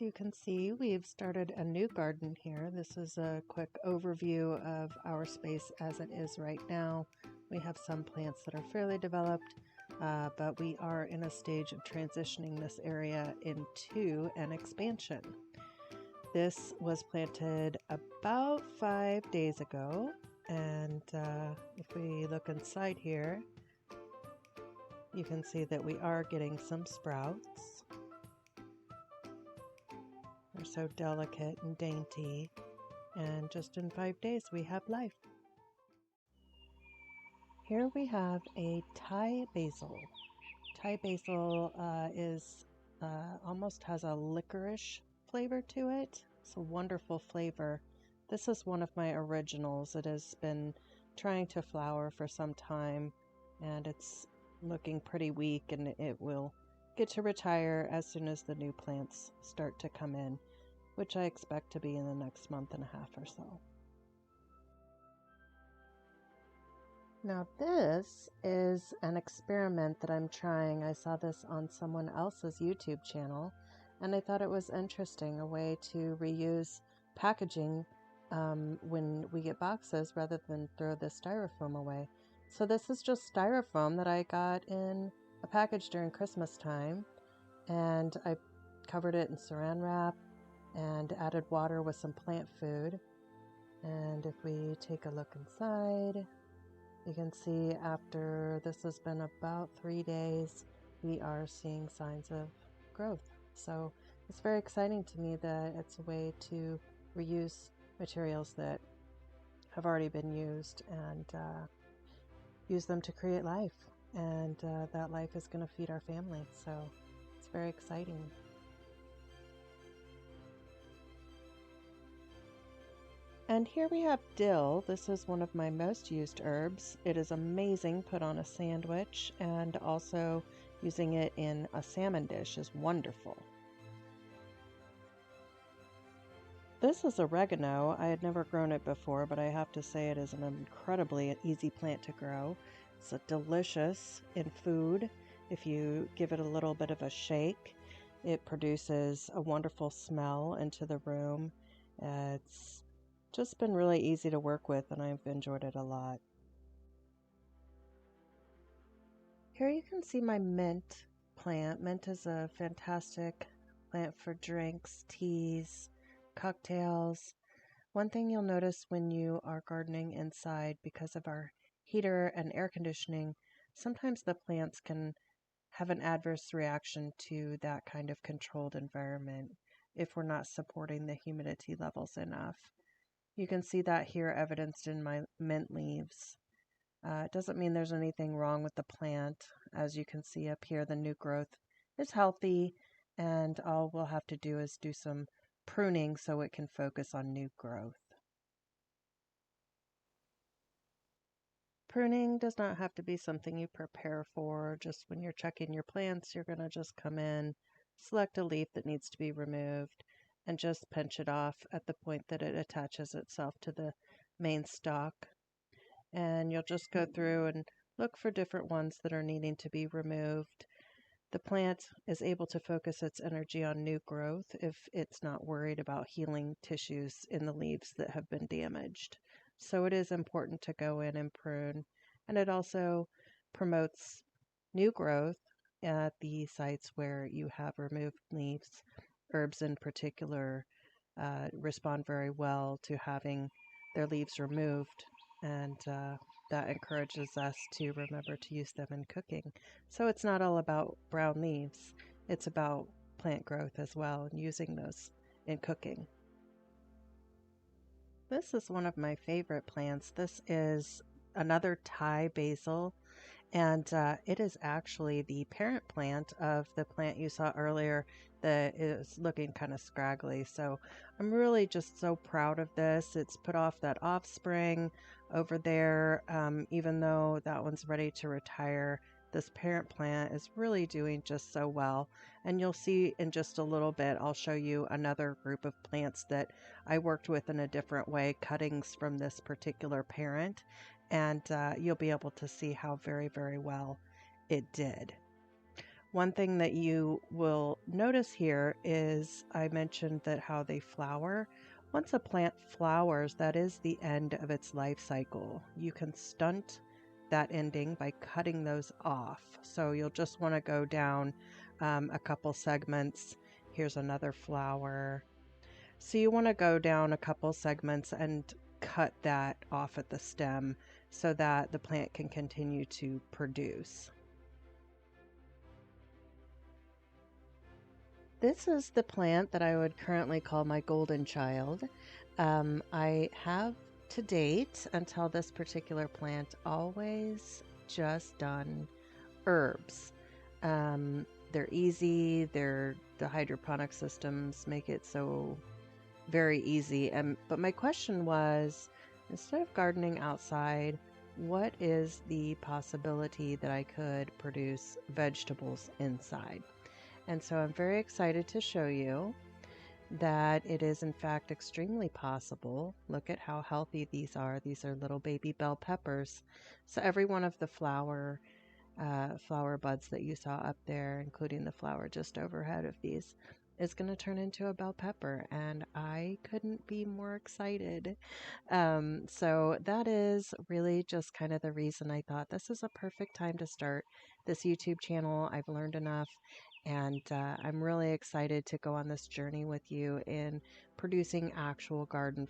As you can see, we've started a new garden here. This is a quick overview of our space as it is right now. We have some plants that are fairly developed, but we are in a stage of transitioning this area into an expansion. This was planted about 5 days ago, and if we look inside here, you can see that we are getting some sprouts. They're so delicate and dainty, and just in 5 days we have life. Here we have a Thai basil. Thai basil is almost has a licorice flavor to it. It's a wonderful flavor. This is one of my originals. It has been trying to flower for some time, and it's looking pretty weak, and it will get to retire as soon as the new plants start to come in, which I expect to be in the next month and a half or so. Now this is an experiment that I'm trying. I saw this on someone else's YouTube channel, and I thought it was interesting, a way to reuse packaging when we get boxes rather than throw the styrofoam away. So this is just styrofoam that I got in a package during Christmas time, and I covered it in saran wrap and added water with some plant food. And if we take a look inside, you can see after this has been about 3 days, we are seeing signs of growth. So it's very exciting to me that it's a way to reuse materials that have already been used and use them to create life. And that life is going to feed our family. So it's very exciting. And here we have dill. This is one of my most used herbs. It is amazing put on a sandwich, and also using it in a salmon dish is wonderful. This is oregano. I had never grown it before, but I have to say it is an incredibly easy plant to grow. It's delicious in food. If you give it a little bit of a shake, it produces a wonderful smell into the room. It's just been really easy to work with, and I've enjoyed it a lot. Here you can see my mint plant. Mint is a fantastic plant for drinks, teas, cocktails. One thing you'll notice when you are gardening inside, because of our heater and air conditioning, sometimes the plants can have an adverse reaction to that kind of controlled environment if we're not supporting the humidity levels enough. You can see that here evidenced in my mint leaves. It doesn't mean there's anything wrong with the plant. As you can see up here, the new growth is healthy, and all we'll have to do is do some pruning so it can focus on new growth. Pruning does not have to be something you prepare for. Just when you're checking your plants, you're going to just come in, select a leaf that needs to be removed, and just pinch it off at the point that it attaches itself to the main stalk. And you'll just go through and look for different ones that are needing to be removed. The plant is able to focus its energy on new growth if it's not worried about healing tissues in the leaves that have been damaged. So it is important to go in and prune, and it also promotes new growth at the sites where you have removed leaves. Herbs in particular respond very well to having their leaves removed, and that encourages us to remember to use them in cooking. So it's not all about brown leaves, it's about plant growth as well, and using those in cooking. This is one of my favorite plants. This is another Thai basil, and it is actually the parent plant of the plant you saw earlier that is looking kind of scraggly. So I'm really just so proud of this. It's put off that offspring over there. Even though that one's ready to retire, this parent plant is really doing just so well. And you'll see in just a little bit, I'll show you another group of plants that I worked with in a different way, cuttings from this particular parent. And you'll be able to see how very, very well it did. One thing that you will notice here is I mentioned that how they flower. Once a plant flowers, that is the end of its life cycle. You can stunt that ending by cutting those off. So you'll just want to go down a couple segments. Here's another flower. So you want to go down a couple segments and cut that off at the stem so that the plant can continue to produce. This is the plant that I would currently call my golden child. I have to date, until this particular plant, always just done herbs. They're easy, the hydroponic systems make it so very easy. But my question was, instead of gardening outside, what is the possibility that I could produce vegetables inside? And so I'm very excited to show you that it is in fact extremely possible. Look at how healthy these are. These are little baby bell peppers. So every one of the flower buds that you saw up there, including the flower just overhead of these, is going to turn into a bell pepper, and I couldn't be more excited. So that is really just kind of the reason I thought this is a perfect time to start this YouTube channel. I've learned enough, and I'm really excited to go on this journey with you in producing actual garden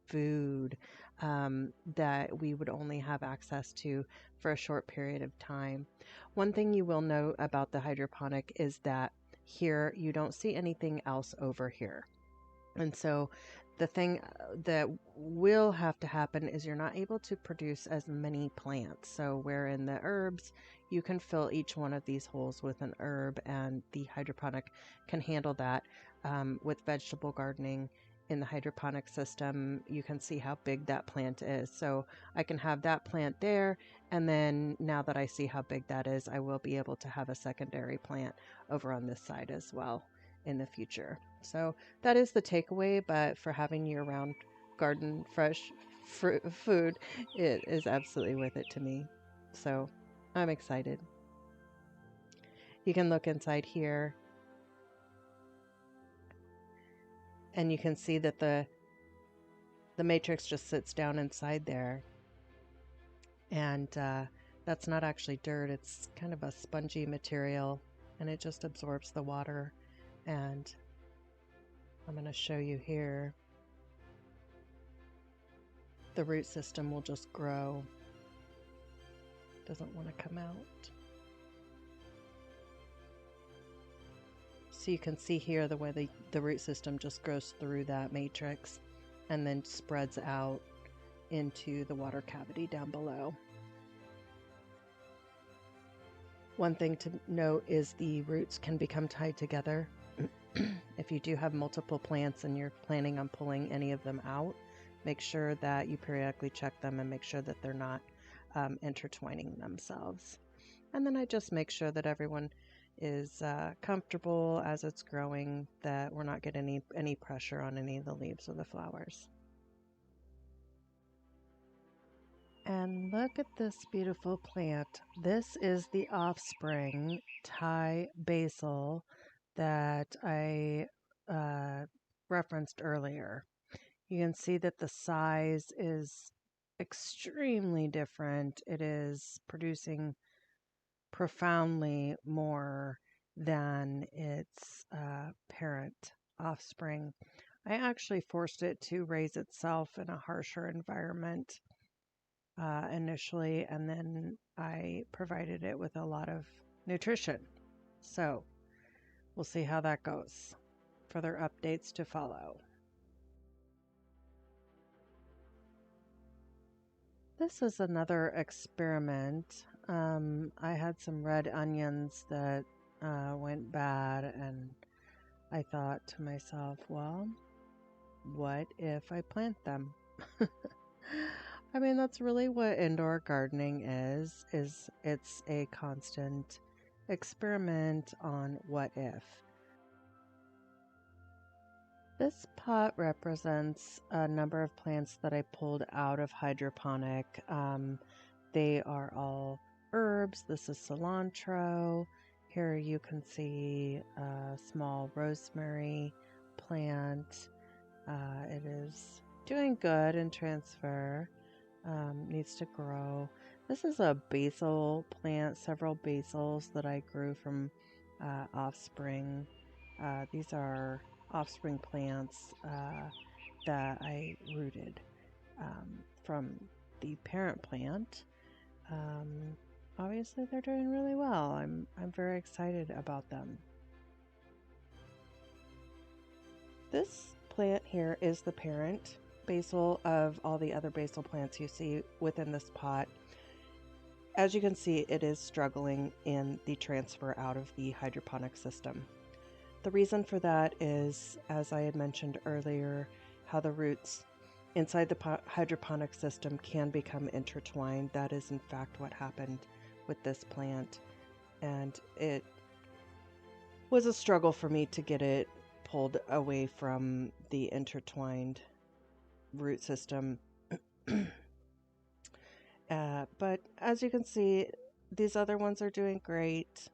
food that we would only have access to for a short period of time. One thing you will know about the hydroponic is that here you don't see anything else over here. And so the thing that will have to happen is you're not able to produce as many plants. So where in the herbs, you can fill each one of these holes with an herb, and the hydroponic can handle that. With vegetable gardening in the hydroponic system, you can see how big that plant is. So I can have that plant there, and then now that I see how big that is, I will be able to have a secondary plant over on this side as well in the future. So that is the takeaway, but for having year-round garden fresh food, it is absolutely worth it to me. So I'm excited. You can look inside here and you can see that the matrix just sits down inside there, and that's not actually dirt. It's kind of a spongy material, and it just absorbs the water. And I'm going to show you here. The root system will just grow. Doesn't want to come out. So you can see here the way the root system just grows through that matrix and then spreads out into the water cavity down below. One thing to note is the roots can become tied together. If you do have multiple plants and you're planning on pulling any of them out, make sure that you periodically check them and make sure that they're not intertwining themselves. And then I just make sure that everyone is comfortable as it's growing, that we're not getting any pressure on any of the leaves or the flowers. And look at this beautiful plant. This is the offspring Thai basil that I referenced earlier. You can see that the size is extremely different. It is producing profoundly more than its parent offspring. I actually forced it to raise itself in a harsher environment initially, and then I provided it with a lot of nutrition. So we'll see how that goes. Further updates to follow. This is another experiment. I had some red onions that went bad, and I thought to myself, well, what if I plant them? I mean, that's really what indoor gardening is it's a constant experiment on what if. This pot represents a number of plants that I pulled out of hydroponic. They are all herbs. This is cilantro, Here you can see a small rosemary plant. It is doing good in transfer. Needs to grow. This is a basil plant, several basils that I grew from offspring. These are offspring plants that I rooted from the parent plant. Obviously they're doing really well. I'm very excited about them. This plant here is the parent basil of all the other basil plants you see within this pot. As you can see, it is struggling in the transfer out of the hydroponic system. The reason for that is, as I had mentioned earlier, how the roots inside the hydroponic system can become intertwined. That is in fact what happened with this plant, and it was a struggle for me to get it pulled away from the intertwined root system. But as you can see, these other ones are doing great,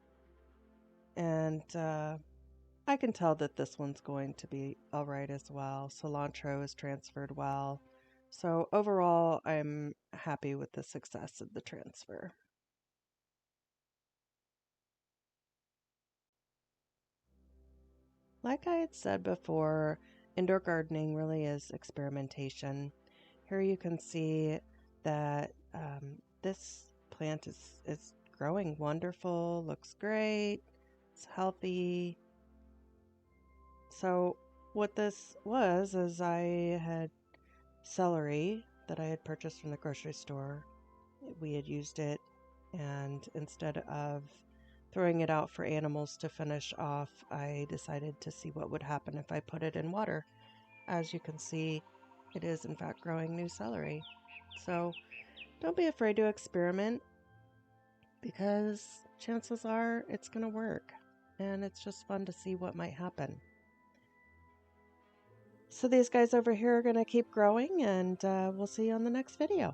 and I can tell that this one's going to be all right as well. Cilantro is transferred well. So overall, I'm happy with the success of the transfer. Like I had said before, indoor gardening really is experimentation. Here you can see that this plant is growing wonderful, looks great, it's healthy. So what this was is I had celery that I had purchased from the grocery store. We had used it, and instead of throwing it out for animals to finish off, I decided to see what would happen if I put it in water. As you can see, it is in fact growing new celery. So don't be afraid to experiment, because chances are it's going to work, and it's just fun to see what might happen. So these guys over here are going to keep growing, and we'll see you on the next video.